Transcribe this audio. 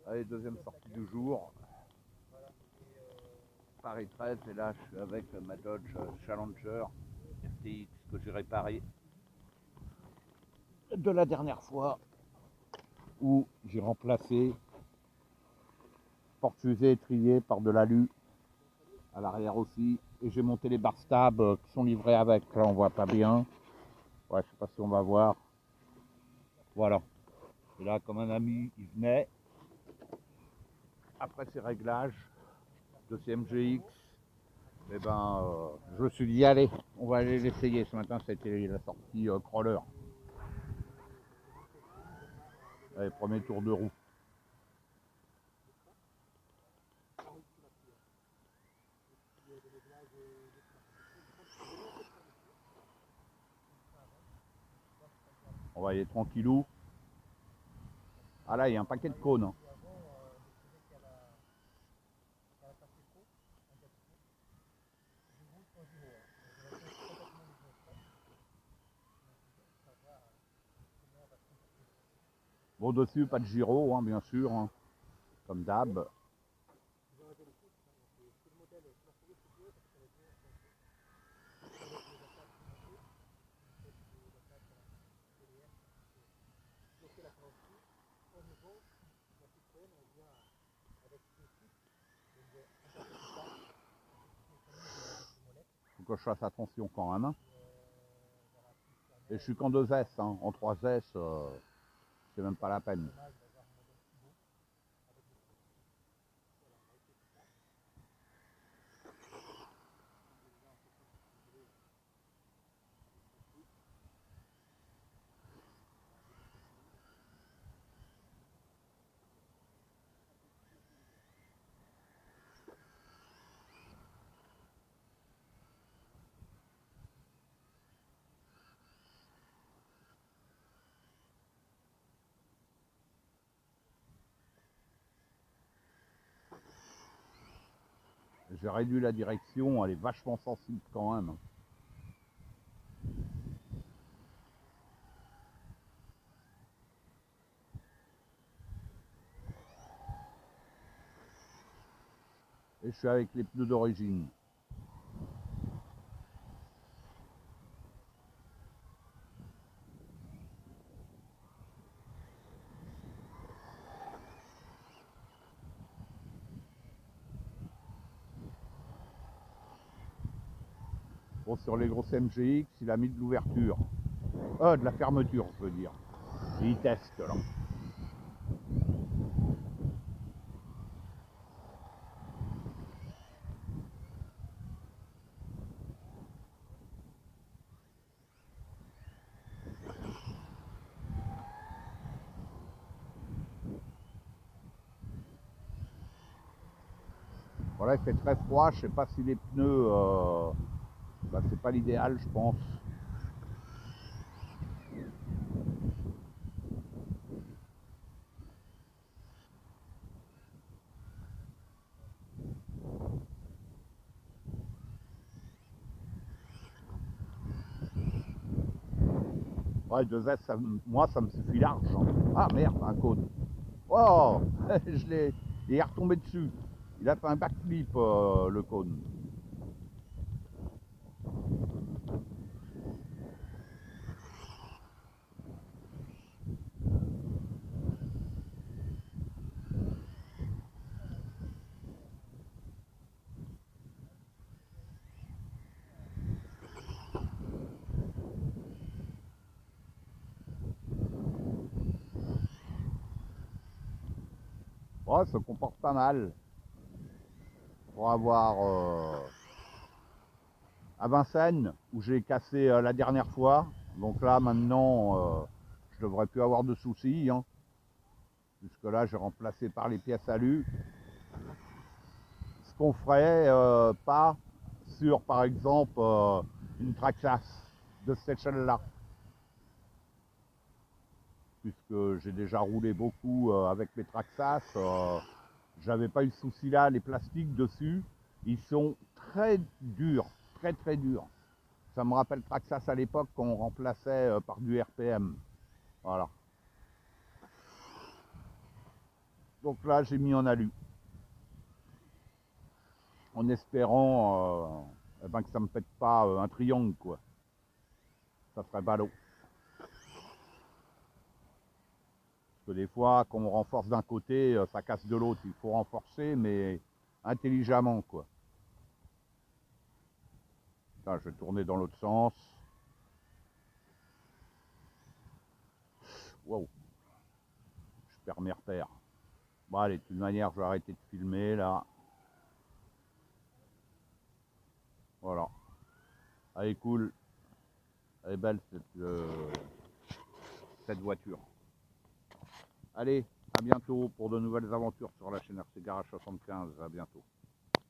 Allez, deuxième sortie du jour. Paris 13, et là je suis avec ma Dodge Challenger RTX que j'ai réparé de la dernière fois où j'ai remplacé porte-fusée étrier par de l'alu à l'arrière aussi, et j'ai monté les bar stabs qui sont livrés avec. Là on voit pas bien, ouais, je sais pas si on va voir, voilà. Et là, comme un ami il venait après ces réglages de CMGX, et ben je me suis dit allez, on va aller l'essayer. Ce matin c'était la sortie crawler. Allez, premier tour de roue. On va y aller tranquillou. Ah là, il y a un paquet de cônes. Bon, dessus, pas de gyro, hein, bien sûr, hein, comme d'hab. Faut que je fasse attention quand même. Hein. Et je suis qu'en 2S, hein. En 3S, c'est même pas la peine. J'ai réduit la direction, elle est vachement sensible quand même. Et je suis avec les pneus d'origine. Bon, sur les grosses MGX, il a mis de l'ouverture. De la fermeture, je veux dire. Et il teste là. Voilà, il fait très froid, je sais pas si les pneus, bah, c'est pas l'idéal, je pense. Ouais, 2S, moi ça me suffit large. Hein. Ah merde, un cône. Oh, il est retombé dessus. Il a fait un backflip, le cône. Ouais, ça se comporte pas mal. Pour avoir à Vincennes, où j'ai cassé la dernière fois. Donc là, maintenant, je devrais plus avoir de soucis. Hein. Puisque là, j'ai remplacé par les pièces alu. Ce qu'on ferait pas sur, par exemple, une Traxxas de cette échelle-là. Puisque j'ai déjà roulé beaucoup avec mes Traxxas. J'avais pas eu ce souci là, les plastiques dessus, ils sont très durs, très très durs. Ça me rappelle Traxxas à l'époque quand on remplaçait par du RPM. Voilà. Donc là, j'ai mis en alu. En espérant eh ben, que ça me pète pas un triangle, quoi. Ça serait ballot. Parce que des fois, quand on renforce d'un côté, ça casse de l'autre. Il faut renforcer, mais intelligemment, quoi. Là, je vais tourner dans l'autre sens. Waouh. Je perds mes repères. Bon, allez, de toute manière, je vais arrêter de filmer, là. Voilà. Elle est cool. Elle est belle, cette voiture. Allez, à bientôt pour de nouvelles aventures sur la chaîne RC Garage 75. À bientôt.